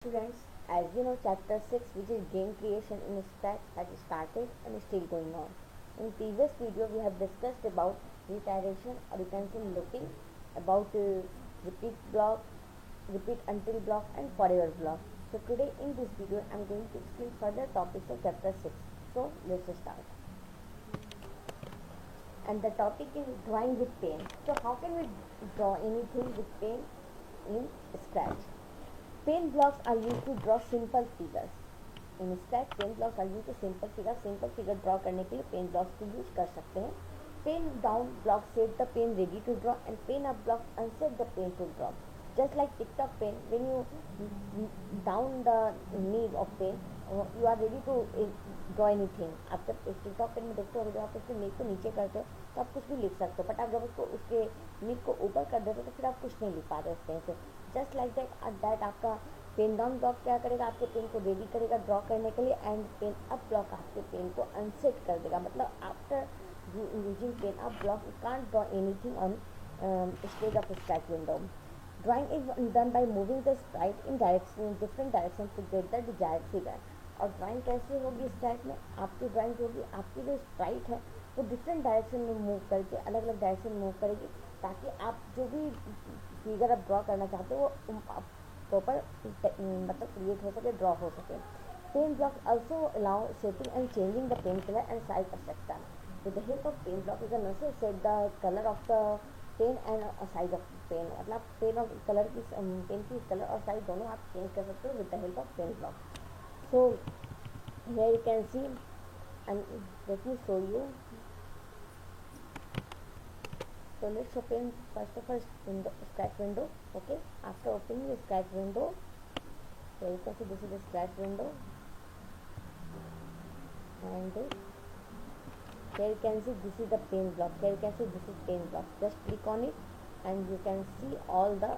Students, as you know, chapter 6, which is game creation in Scratch, has started and is still going on. In previous video, we have discussed about redirection, or you can say looking, about repeat block, repeat until block, and forever block. So today in this video, I am going to explain further topics of chapter 6. So let's start. And the topic is drawing with pen. So how can we draw anything with pen in Scratch? Pen blocks are used to draw simple figures. In Scratch pen blocks are use to simple figure draw करने के लिए pen blocks को use कर सकते हैं. Pen down block set the pen ready to draw and pen up block unset the pen to draw. Just like TikTok pen, when you down the knee of pen, you are ready to draw anything. आप जब TikTok pen में देखते हो, जब आप उसके नीक को नीचे करते हो तो आप कुछ भी लिख सकते हो, बट आप जब उसको उसके नीक को ऊपर कर देते हो तो फिर आप कुछ नहीं लिख पाते उस पेन से. जस्ट लाइक दैट आपका पेन डाउन ब्लॉक क्या करेगा, आपके पेन को रेडी करेगा ड्रॉ करने के लिए, एंड पेन अप ब्लॉक आपके पेन को अनसेट कर देगा. मतलब after using pen up block you can't draw anything on stage of Scratch window. Drawing is done by moving the sprite in different directions to get the desired figure. और drawing कैसे होगी scratch में, आपकी drawing जो होगी, आपकी जो Sprite है वो डिफरेंट डायरेक्शन में मूव करके अलग अलग डायरेक्शन में मूव करेगी, ताकि आप जो भी फिगर आप ड्रॉ करना चाहते हो वो प्रॉपर मतलब क्रिएट हो सके, ड्रॉ हो सके. Pen block also allow setting and changing the pen color and size of section. With the help of pen block you can also set the color of the pen and size of pen. मतलब pen और colour की pen की colour और size दोनों आप change कर सकते हो with the help of pen block. So here you can see and let me show you. So let's open first of all scratch window. Okay, after opening the scratch window, so you can see this is the scratch window, and here you can see this is the pen block. Here you can see this is pen block. Just click on it and you can see all the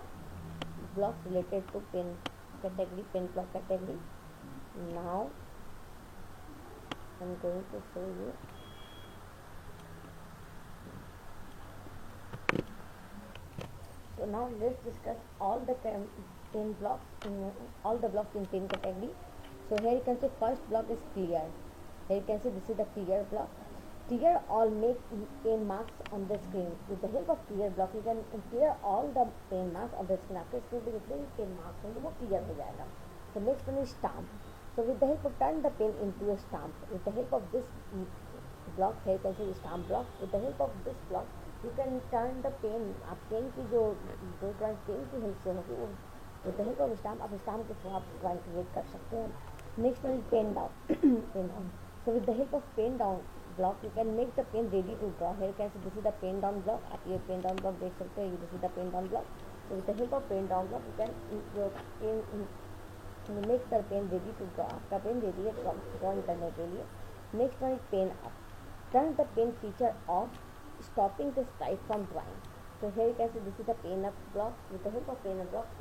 blocks related to pen category, pen block category. Now I'm going to show you. So now let's discuss all the pen blocks in all the blocks in pen category. So here you can see first block is clear. Here you can see this is the clear block. Clear all make pen marks on the screen. With the help of clear block you can clear all the pen marks on the screen. आपके screen पे जितने भी pen marks होंगे वो clear हो जाएगा. So next one is stamp. So with the help of turn the pen into a stamp. With the help of this block, here you can see stamp block. With the help of this block you can turn the pen. आप pen की जो drawing pen की help से होगी वो with the help of stamp आप stamp के through आप ड्राइंग क्रिएट कर सकते हैं. Next one is pen down. Pen down. So with the help of pen down block you can make the pen ready to draw. Here you can see this is the pen down block. आप ये pen down block देख सकते हैं, this is the pen down block. So with the help of pen down block you can make the pen ready to draw. आपका pen ready है drawing करने के लिए. Next one is pen up. Turn the pen feature off, stopping the sprite from drawing. So here you can see this is the pen up block. With the help of pen up block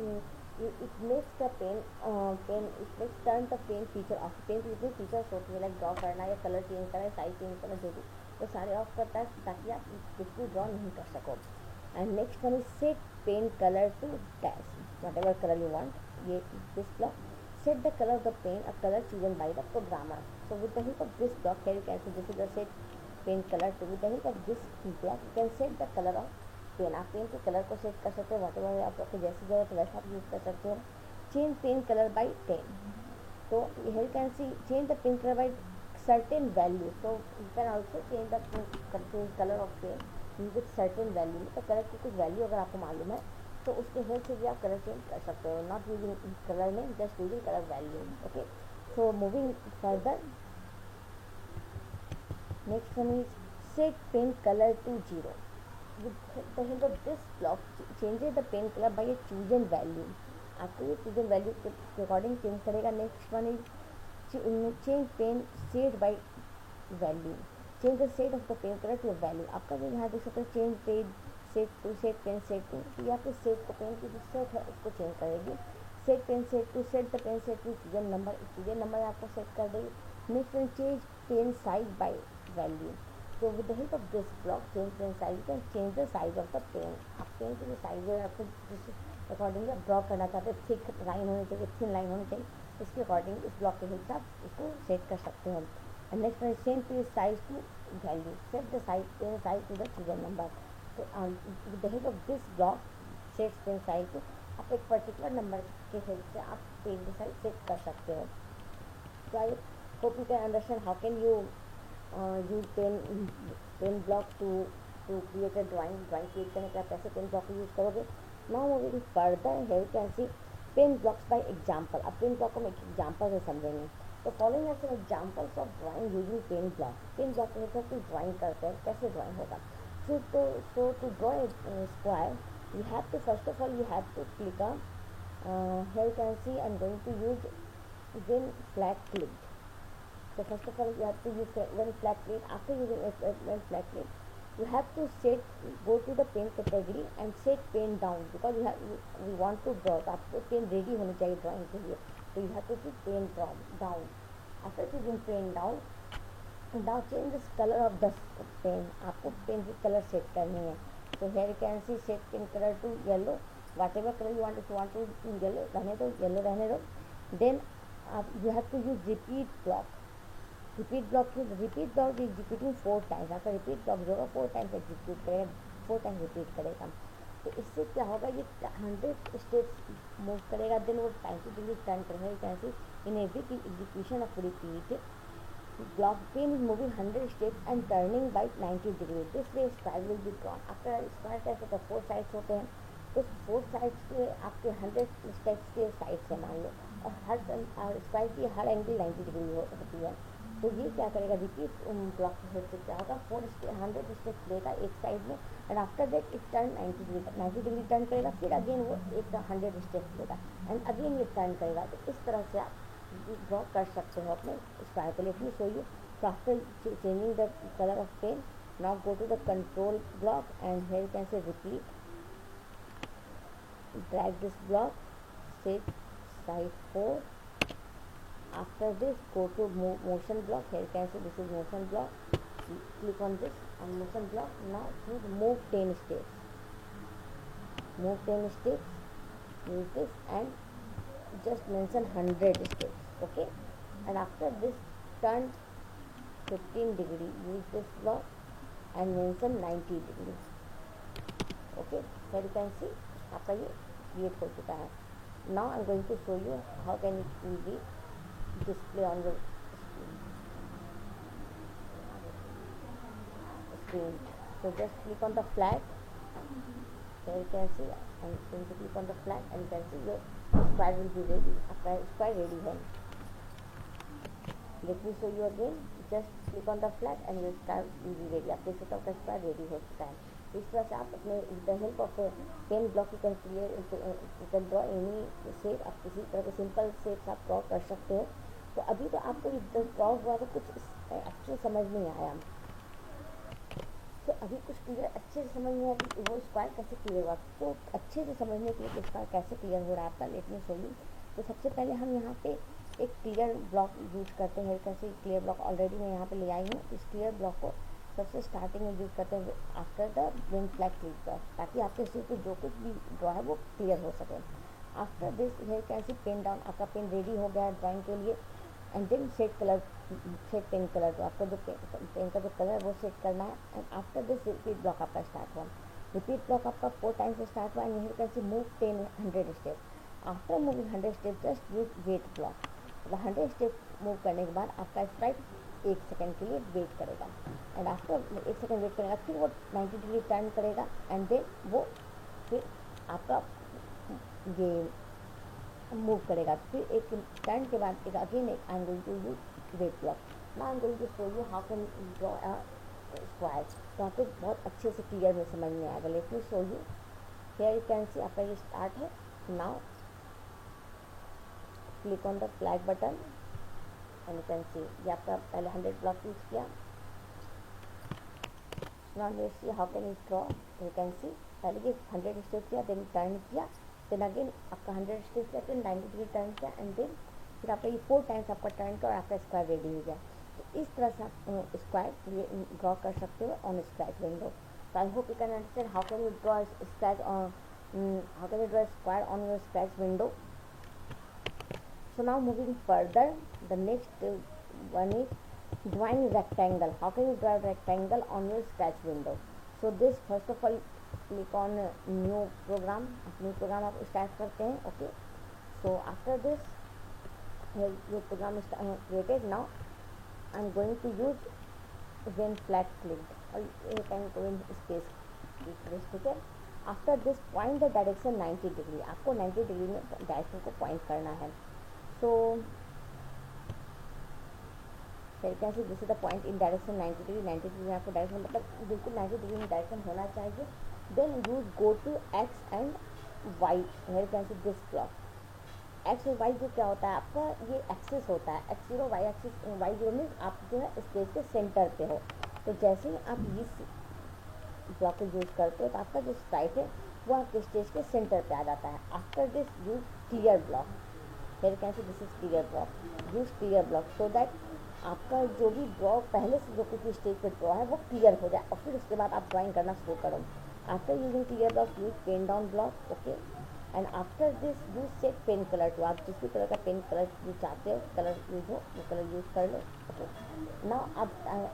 it makes the it makes turn the pen feature off. Pen की जितनी features होती है like draw करना या colour change करना, size change करना, जो भी वो सारे ऑफ करता है ताकि आप कुछ भी ड्रॉ नहीं कर सको. And next one is set pen colour to dash whatever colour you want. ये this block set the colour of the pen a colour chosen by the programmer. So with the help of this block here you can see this is the set pen colour to. With the help of this block you can set the colour of pen. आप pen के colour को set कर सकते हो what ever आपको जैसी जरूरत वैसा आप यूज़ कर सकते हो. Change pen colour by 10. तो here you can see change the pen color by certain value. So you can also change the color of pen with certain value. तो कलर की कुछ वैल्यू अगर आपको मालूम है तो उसके हेल्प से भी आप कलर चेंज कर सकते हो. Not using colour name, just using colour value. Okay, so moving further, next one is set pen colour to 0. With the help of this block changes the pen color by a chosen value. आपको ये chosen value के according change करेगा. Next one is change pen shade by value. Change the shade of the pen colour to value. आपका भी यहाँ देख सकते हो change pen shade to set pen shade to. तो या फिर शेड को पेन की जो सेट है उसको चेंज करेगी. Set pen shade to set the pen shade to chosen number. Chosen number आपको सेट कर देगी. Next one change pen size by value. So with the help of this block change pen size you can change the size of the pen. आप pen की जो size है आपको जिस accordingly आप ड्रॉ करना चाहते हैं, थिक लाइन होनी चाहिए, थिन लाइन होनी चाहिए, इसके अकॉर्डिंग इस ब्लॉक के हेल्प से आप इसको सेट कर सकते हो। And next one set to size to value, set the size to the serial number. तो with the help of this block set pen size to, आप एक पर्टिकुलर नंबर के हेल्प से आप पेन की साइज सेट कर सकते हो। So I hope you can understand how can you use pen block to create a drawing create करने के लिए आप कैसे पेन ब्लॉक को यूज़ करोगे। Now moving further, here you can see pen blocks by example। अब pen block को हम एक एग्जाम्पल से समझेंगे। तो following are some examples of drawing using pen block. Pen block के साथ ड्राइंग करते हैं, कैसे ड्राइंग होगा। So to draw a square, you have to first of all you have to click on here you can see I'm going to use when flat clicked. So first of all you have to use when flat click. After using when flat click, you have to go to the pen category and set pen down, because we want to draw। तो आपको pen ready होनी चाहिए drawing के लिए, तो you have to put pen down। After choosing pen down, now change the color of the pen। आपको pen की colour set करनी है। So here you can see set pen color to yellow, whatever color you want। if you want to yellow रहने दो, yellow रहने दो। Then you have to use repeat block। repeat block is executing 4 times। आपका repeat block जो होगा 4 times execute करेगा, 4 times repeat करेगा। तो इससे क्या होगा, ये 100 स्टेप्स मूव करेगा, देन वो 90 डिग्री टर्न करेगा। कैसे in every execution of repeat block pen is moving 100 steps and turning by 90 degrees। this way square will be drawn। आपका स्क्वायर कैसे होता है, 4 साइड्स होते हैं, तो 4 साइड्स के आपके 100 स्टेप्स के साइड्स है मान लो, और हर स्क्वायर की हर एंगल 90 डिग्री होती है। तो ये क्या करेगा, रिपीट ब्लॉक से क्या होगा, 100 स्टेप्स लेगा एक साइड में, and after that it turn 90 degree turn करेगा, फिर अगेन वो एक 100 स्टेप्स लेगा एंड अगेन ये टर्न करेगा। तो इस तरह से आप ड्रॉ कर सकते हो अपने स्क्वायर को। Late me show you. So after changing the color of pen, now go to the control block and here you can say repeat, drag this block, set size 4। after this go to motion block, here you can see this is motion block, click on this and motion block, now choose move 10 steps, use this and just mention 100 steps, okay। and after this turn 15 degree, use this block and mention 90 degree, okay। so you can see आपका ये create हो चुका है। now I'm going to show you how can it will be display on your screen। so just click on the flag, here you can see I'm going to click on the flag and you can see your square will be ready। आपका square ready है। let me show you again, just click on the flag and your square will be ready। आप देख सकते हो आपका square ready हो चुका है। इस तरह से आप अपने the help of pen block you can draw any shape. आप किसी तरह के सिंपल शेप्स आप ड्रॉ कर सकते हो। तो अभी तो आपको ड्रॉ हुआ तो कुछ अच्छे समझ नहीं आया, तो अभी कुछ क्लियर अच्छे से समझ नहीं आया कि वो स्क्वायर कैसे क्लियर हुआ। तो अच्छे से समझने के लिए स्क्वायर कैसे क्लियर हो रहा है आपका, लेट मी शो यू। तो सबसे पहले हम यहाँ पे एक क्लियर ब्लॉक यूज़ करते हैं। कैसे क्लियर ब्लॉक ऑलरेडी मैं यहाँ पे ले आई हूँ। इस क्लियर ब्लॉक को सबसे स्टार्टिंग में यूज़ करते हैं after the when flag click block, ताकि आपके सीट पे जो कुछ भी ड्रॉ है वो क्लियर हो सके। आफ्टर दिस हेयर कैसे पेन डाउन, आपका पेन रेडी हो गया है ड्राइंग के लिए। And then set pen colour, तो आपको जो पेन का जो कलर है वो सेट करना है। And after this repeat block आपका स्टार्ट हुआ। रिपीट ब्लॉक आपका 4 टाइम्स से स्टार्ट हुआ। एंड हेयर कैसे move 100 step. After moving 100 step just use wait block. 100 step move करने के बाद आपका स्प्राइट 1 सेकेंड के लिए वेट करेगा। एंड आफ्टर 1 सेकेंड वेट करेगा, फिर वो 90 डिग्री टर्न करेगा एंड देन वो फिर आपका ये मूव करेगा। फिर एक टर्न के बाद एक अगेन एक I am going to use wait block. Now I am going to show you how can draw a square. तो आपको बहुत अच्छे से क्लियर में समझ में आएगा। Late me show you. Here you can सी आपका ये स्टार्ट है। Now click on the flag button and you can सी ये आपका पहले 100 ब्लॉक यूज किया। Now let's see how can you draw. You can सी पहले ये 100 स्टेप किया, देन टर्न किया, देन अगेन आपका 100 स्टेप किया, फिर 90 डिग्री टर्न किया एंड देन फिर आपका ये 4 टाइम्स आपका टर्न किया और आपका स्क्वायर रेडी हो गया। तो इस तरह से आप स्क्वायर ड्रॉ कर सकते हो on scratch window. So I hope you can understand how can you draw a sketch how can you draw a square on your scratch window? So now moving further, the next one is drawing rectangle. How can you draw a rectangle on your scratch window? So this first of all click on new program आप start करते हैं. Okay, so after this your program is created. Now I'm going to use when flat clicked, or you can go in space click. ठीक है, after this point the direction 90 degree. आपको 90 degree में direction को point करना है. सो फिर कैसे this is the point in direction 90 degree. 90 degree में आपको डायरेक्शन मतलब बिल्कुल 90 डिग्री में डायरेक्शन होना चाहिए. Then use go to X and Y. Here कैसे दिस ब्लॉक एक्स और वाई जो क्या होता है आपका, ये एक्सिस होता है. X zero Y axis, Y zero means आप जो है स्पेस के सेंटर पे हो. तो जैसे ही आप इस ब्लॉक को यूज करते हो तो आपका जो स्प्राइट है वो आपके स्टेज के सेंटर पे आ जाता है. After this use clear block. फिर कैसे this is clear block. Use clear block so that आपका जो भी ड्रॉ पहले से जो कुछ स्टेज पे ड्रॉ है वो क्लियर हो जाए, और फिर उसके बाद आप ड्राइंग करना शुरू करो. After using clear block use pen down block. Okay, and after this use set pen colour to. आप जिस भी कलर का पेन कलर जो चाहते हो कलर यूज हो वो कलर यूज कर लो. ओके, नाउ अब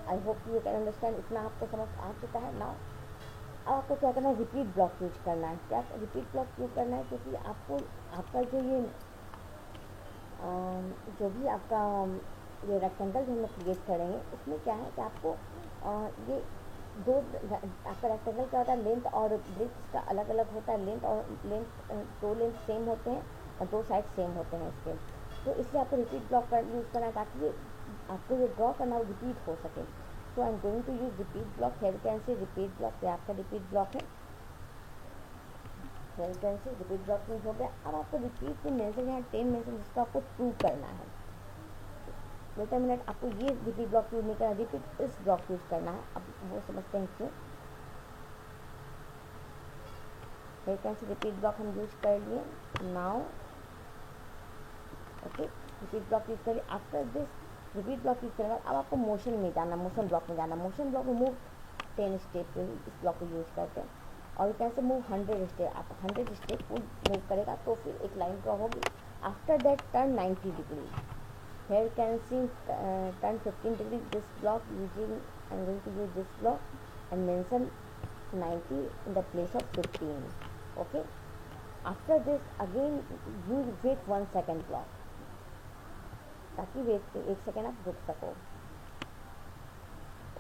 आई होप यू कैन अंडरस्टैंड. इतना आपको समझ आ चुका है. नाउ अब आपको क्या करना है, रिपीट ब्लॉक यूज करना है. क्या रिपीट ब्लॉक यूज करना है, क्योंकि आपको आपका जो ये जो भी आपका ये रेक्टेंगल जो हम लोग क्रिएट करेंगे उसमें क्या है कि आपको ये दो आपका रेक्टेंगल क्या होता है, लेंथ और ब्रेथ का अलग अलग होता है. लेंथ और दो लेंथ सेम होते हैं और दो साइड सेम होते हैं इसके. तो इसलिए आपको रिपीट ब्लॉक यूज़ करना है ताकि ये आपको ये ड्रॉ करना वो रिपीट हो सके. So I am going to use repeat block. Here can see repeat block, ये आपका रिपीट ब्लॉक है. Here can see repeat block use हो गया. अब आपको रिपीट में मेंशन यहाँ 10 मेंशन जिसको आपको 2 करना है. वेट अ मिनट, आपको ये रिपीट ब्लॉक यूज नहीं करना, रिपीट इस ब्लॉक यूज करना है. अब वो समझते हैं क्यों. Here can see repeat block हम यूज कर लिए. Now okay, repeat block use करिए. After this repeat block use करने के बाद अब आपको मोशन में जाना, मोशन ब्लॉक में जाना. मोशन ब्लॉक में मूव 10 स्टेप इस ब्लॉक को यूज करते हैं. और कैसे मूव 100 स्टेप. आप 100 स्टेप मूव करेगा तो फिर एक लाइन ड्रॉ होगी. After that turn 90 degree. Here can see turn 15 degree. This block using I am going to use this block and mention 90 in the place of 15. Okay, after this again you wait 1 second block ताकि wait 1 second आप रुक सको.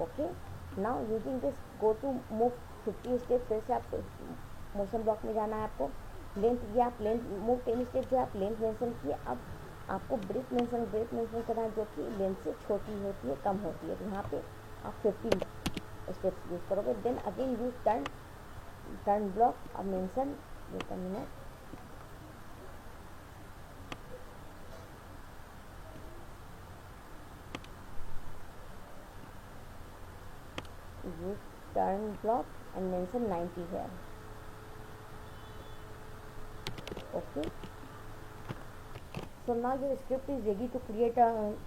Okay, now using this go to move 50 step. फिर से आप motion block में जाना है. आपको लेंथ, ये आप लेंथ मूव 10 स्टेप जो आप लेंथ मेंशन किए. अब आपको ब्रेथ मेंशन करना है जो कि लेंथ से छोटी होती है, कम होती है. तो यहाँ पे आप 50 स्टेप्स यूज करोगे. Then again use turn block. अब mention wait a minute, use turn block and mention 90 है. Okay, so now your script is ready to create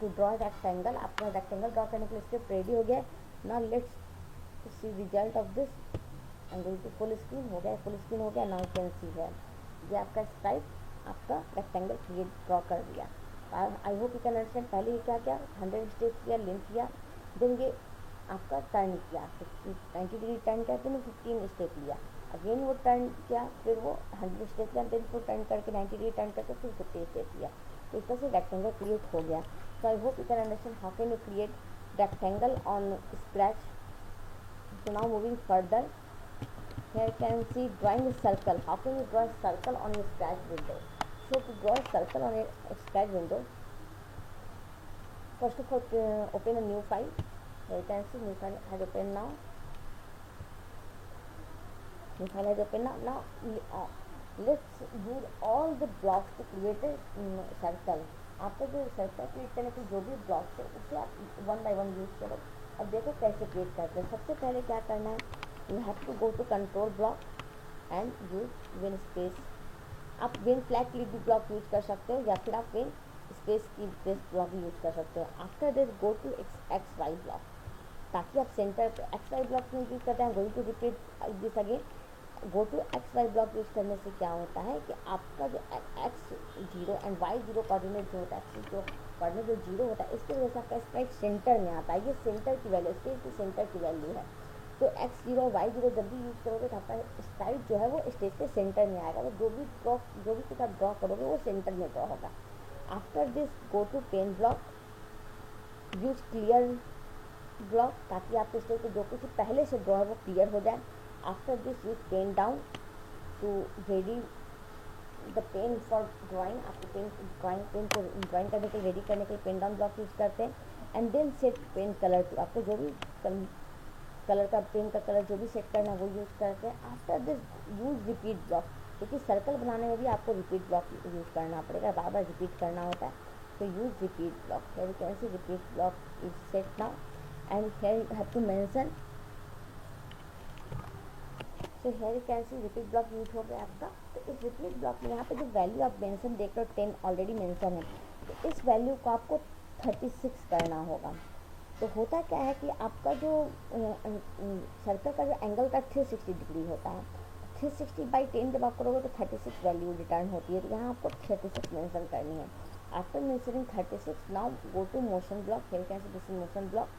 to draw rectangle. आपका रेक्टेंगल ड्रॉ करने के लिए स्क्रिप्ट रेडी हो गया. Now let's see result of this. Full screen हो गया, full screen हो गया. नाउ कैन सी है ये आपका स्ट्राइप, आपका रेक्टेंगल क्रिएट ड्रॉ कर दिया. आई होप यू कैन अंडरस्टैंड. पहले ये क्या किया, 100 स्टेप किया, लेंथ किया. देन ये आपका टर्न किया, 90 डिग्री टर्न किया. देन 15 स्टेप लिया. अगेन वो टर्न किया, फिर वो 100 स्टेप लिया. देन फिर टर्न करके 90 डिग्री टर्न करके फिर 50 स्टेप लिया. तो इस तरह से रेक्टेंगल क्रिएट हो गया. So I hope you can understand how can you create rectangle on Scratch. So now moving further, here you can see drawing a circle. How can you draw a circle on your scratch window? So to draw a circle on a scratch window, first of all open a new file. Here you can see new file has opened now. New file has opened now. Now let's use all the blocks to create a circle. आपको जो circle create करने के जो भी blocks है उसे आप 1 by 1 use करो. अब देखो कैसे क्रिएट करते हैं. सबसे पहले क्या करना है, you have to go to control block and use when space. आप when flag click block use कर सकते हो या फिर आप when space key base block भी यूज कर सकते हो. After this go to X Y block ताकि आप सेंटर पे एक्स वाई ब्लॉक में यूज करते हैं. Going to repeat this again. Go to X Y block use करने से क्या होता है कि आपका जो X zero and Y zero coordinate जो होता है, एक्स जो कोऑर्डिनेट जो जीरो होता है, इसकी वजह से आपका स्प्राइट सेंटर में आता है। ये सेंटर की वैल्यू, स्पेस की सेंटर की वैल्यू है। तो एक्स जीरो और वाई जीरो जब भी यूज़ करोगे तो आपका स्प्राइट जो है वो स्टेज के सेंटर में आएगा। तो जो भी कुछ आप ड्रॉ करोगे वो सेंटर में ड्रॉ होगा। After this go to pen block, use clear block, ताकि आपके स्टेज पे जो कुछ पहले से ड्रॉ है वो क्लियर हो जाए। After this use pen down to ready the pen for drawing. आपको ड्राइंग करने के रेडी करने के लिए पेन डाउन ब्लॉक यूज़ करते हैं। And then set pen colour to, आपको जो भी कलर का पेन का कलर जो भी सेट करना है वो यूज़ करते हैं। After this use repeat block, क्योंकि सर्कल बनाने में भी आपको रिपीट ब्लॉक यूज़ करना पड़ेगा, बार बार रिपीट करना होता है। तो use repeat block, here you can see repeat block is set now, and here you have to mention, so here you can see repeat block use हो गया आपका। तो इस रिपीट ब्लॉक में यहाँ पे जो वैल्यू आप मेंशन देख रहे हो 10 ऑलरेडी मेंशन है, तो इस वैल्यू को आपको 36 करना होगा। तो होता क्या है कि आपका जो सर्कल का जो एंगल का 360 डिग्री होता है, 360/10 जब आप करोगे तो 36 वैल्यू रिटर्न होती है। तो यहाँ आपको 36 मेंशन करनी है। After mentioning 36, now go to motion block, here you can see this is motion block,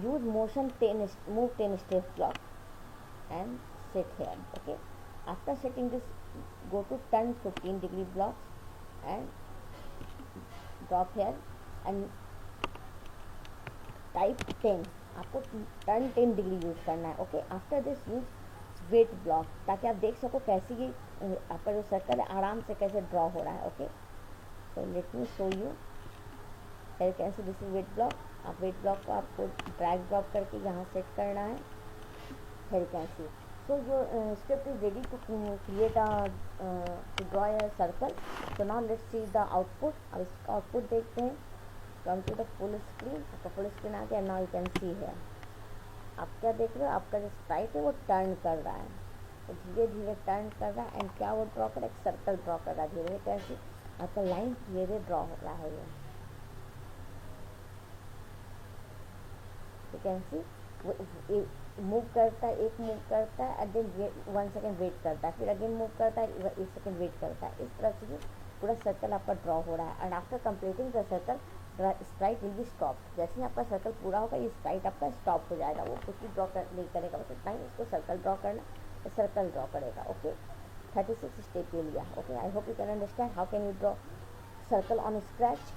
use motion 10 move 10 steps block and set here. Okay, after setting this, go to turn 15 degree blocks and drop here and type 10, आपको turn 10 degree use करना है। Okay, after this use wait block, ताकि आप देख सको कैसे ये आपका जो सर्कल है आराम से कैसे ड्रॉ हो रहा है। Okay, so let me show you, फिर कैसे दिस इज वेट ब्लॉक। आप वेट ब्लॉक को आपको ड्रैग ड्रॉप करके यहाँ सेट करना है। फिर कैसे, so your script is ready to create to draw a circle. So now let's see the output. अब इसका आउटपुट देखते हैं। Come to the full screen, आपका फुल स्क्रीन आ गया। नाउ यू कैन सी है, आप क्या देख रहे हो, आपका जो स्प्राइट है वो टर्न कर रहा है, तो धीरे धीरे टर्न कर रहा है। एंड क्या वो ड्रॉ कर रहा है, एक सर्कल ड्रॉ कर रहा है धीरे धीरे। कैसे आपका लाइन धीरे धीरे ड्रॉ हो रहा है। ये यू कैन सी वो मूव करता है, एक मूव करता है, एंड देन 1 सेकेंड वेट करता है, फिर अगेन मूव करता है, 1 सेकेंड वेट करता है। इस तरह से पूरा सर्कल आपका ड्रॉ हो रहा है। And after completing the circle Sprite will be stop. जैसे ही आपका सर्कल पूरा होगा ये स्प्राइट आपका स्टॉप हो जाएगा, वो कुछ भी ड्रॉ नहीं करेगा, बस इतना ही इसको सर्कल ड्रॉ करना, सर्कल ड्रॉ करेगा। ओके, 36 स्टेप ये लिया। Okay, I hope you can understand how can you draw circle on Scratch.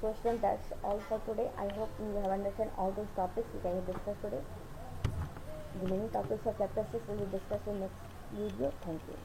So students, that's all for today. I hope you have understood all those topics we can discuss today. The remaining topics of chapter 6 will be discussed in next video. Thank you.